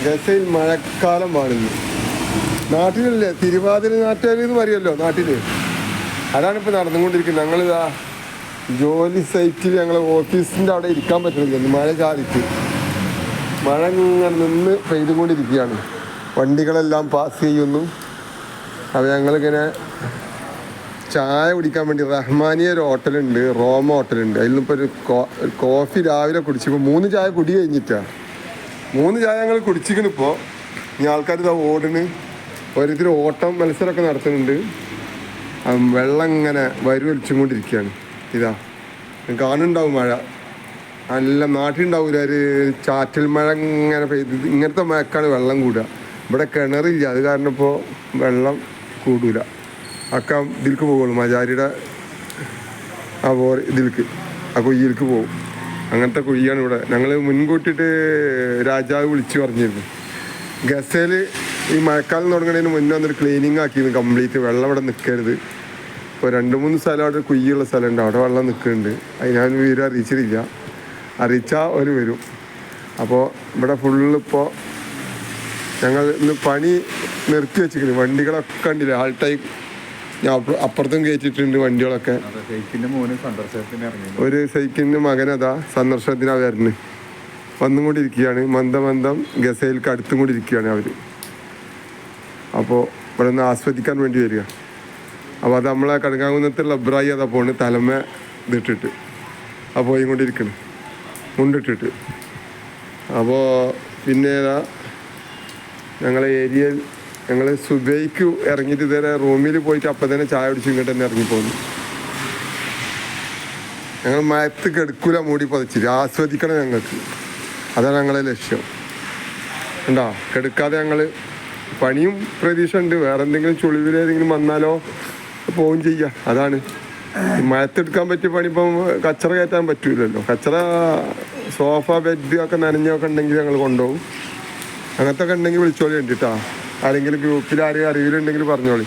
ഗസയിൽ മഴക്കാലം പാടുന്നു. നാട്ടിലല്ലേ തിരുവാതിര നാട്ടുകാർ എന്ന് പറയുമല്ലോ നാട്ടിൽ. അതാണിപ്പോൾ നടന്നുകൊണ്ടിരിക്കുന്നത്. ഞങ്ങളിതാ ജോലി സൈറ്റിൽ ഞങ്ങൾ ഓഫീസിൻ്റെ അവിടെ ഇരിക്കാൻ പറ്റുന്നില്ല, മഴ ചാടിയിട്ട്. മഴ ഇങ്ങനെ നിന്ന് പെയ്തുകൊണ്ടിരിക്കുകയാണ്. വണ്ടികളെല്ലാം പാസ് ചെയ്യുന്നു. അപ്പോൾ ഞങ്ങളിങ്ങനെ ചായ കുടിക്കാൻ വേണ്ടി റഹ്മാനിയ ഒരു ഹോട്ടലുണ്ട്, റോമ ഹോട്ടലുണ്ട്. അതിൽ നിന്നിപ്പോൾ ഒരു കോഫി രാവിലെ കുടിച്ചപ്പോൾ 3 ചായ കുടി കഴിഞ്ഞിട്ടാണ്. 3 ചായ ഞങ്ങൾ കുടിച്ചിരിക്കണിപ്പോൾ. ഇനി ആൾക്കാർ ഇതാ ഓടിന് ഓരോരുത്തർ ഓട്ടം മത്സരമൊക്കെ നടത്തുന്നുണ്ട്. വെള്ളം ഇങ്ങനെ വരുവലിച്ചും കൊണ്ടിരിക്കുകയാണ്. ഇതാ കാണുന്നുണ്ടാവും മഴ. നല്ല നാട്ടിലുണ്ടാവില്ല, ഒരു ചാറ്റൽ മഴ ഇങ്ങനെ പെയ്ത്. ഇങ്ങനത്തെ മഴക്കാണ് വെള്ളം കൂടുക. ഇവിടെ കിണറില്ല, അത് കാരണം ഇപ്പോൾ വെള്ളം കൂടില്ല. ഒക്കെ ഇതിലേക്ക് പോകുള്ളൂ, മജാരിയുടെ ആ ഇതിലേക്ക്, ആ കുയ്യിലേക്ക് പോകും. അങ്ങനത്തെ കുയ്യാണ് ഇവിടെ. ഞങ്ങൾ മുൻകൂട്ടിയിട്ട് രാജാവ് വിളിച്ചു പറഞ്ഞിരുന്നു. ഗസയിൽ ഈ മഴക്കാലം തുടങ്ങുന്നതിന് മുന്നേ വന്നൊരു ക്ലീനിങ് ആക്കിയിരുന്നു കംപ്ലീറ്റ്. വെള്ളം ഇവിടെ നിൽക്കരുത്. ഇപ്പോൾ 2-3 സ്ഥലം അവിടെ കുയ്യുള്ള സ്ഥലമുണ്ട്, അവിടെ വെള്ളം നിൽക്കുന്നുണ്ട്. അത് ഞാൻ വിവരം അറിയിച്ചിട്ടില്ല. അറിയിച്ചാൽ ഒരു വരും. അപ്പോൾ ഇവിടെ ഫുള്ളിപ്പോൾ ഞങ്ങൾ ഇന്ന് പണി നിർത്തി വെച്ചിരിക്കുന്നു. വണ്ടികളൊക്കെ കണ്ടില്ല, ആൾ ടൈം അപ്പുറത്തും കയറ്റിയിട്ടുണ്ട് വണ്ടികളൊക്കെ. ഒരു സൈക്കിളിൻ്റെ മകനതാ സന്ദർശനത്തിനാണ് വരുന്നത്, വന്നുകൊണ്ടിരിക്കുകയാണ്. മന്ദം ഗസയിലേക്ക് അടുത്തും കൊണ്ടിരിക്കുകയാണ് അവർ. അപ്പോൾ ഇവിടെ നിന്ന് ആസ്വദിക്കാൻ വേണ്ടി വരിക. അപ്പോൾ അത് നമ്മളെ കടുങ്ങാകുന്നത്തുള്ള ഇബ്രായി അതാ പോണ്, തലമ ഇതിട്ടിട്ട് ആ പോയി കൊണ്ടിരിക്കണം, മുണ്ടിട്ടിട്ട്. അപ്പോൾ പിന്നെ ഞങ്ങളെ ഏരിയയിൽ ഞങ്ങൾ സുബൈക്ക് ഇറങ്ങിയിട്ട് ഇതുവരെ റൂമിൽ പോയിട്ട് അപ്പം തന്നെ ചായ കുടിച്ച് ഇങ്ങോട്ട് തന്നെ ഇറങ്ങിപ്പോന്നു. ഞങ്ങൾ മയത്ത് കെടുക്കൂല, മൂടി പതിച്ചിട്ട് ആസ്വദിക്കണം ഞങ്ങൾക്ക്. അതാണ് ഞങ്ങളെ ലക്ഷ്യം. ഉണ്ടോ, കെടുക്കാതെ ഞങ്ങൾ പണിയും പ്രതീക്ഷ ഉണ്ട്. വേറെ എന്തെങ്കിലും ചുളിവിലേതെങ്കിലും വന്നാലോ പോവും ചെയ്യാം. അതാണ് മയത്തെടുക്കാൻ പറ്റിയ പണി. ഇപ്പം കച്ചറ കയറ്റാൻ പറ്റൂലല്ലോ. കച്ചറ സോഫ ബെഡ് ഒക്കെ നനഞ്ഞൊക്കെ ഉണ്ടെങ്കിൽ ഞങ്ങൾ കൊണ്ടുപോകും. അങ്ങനത്തെ ഒക്കെ ഉണ്ടെങ്കിൽ വിളിച്ചോളി ഉണ്ട് കേട്ടോ. ആരെങ്കിലും ഗ്രൂപ്പിൽ ആരെയും അറിവിലുണ്ടെങ്കിൽ പറഞ്ഞോളി.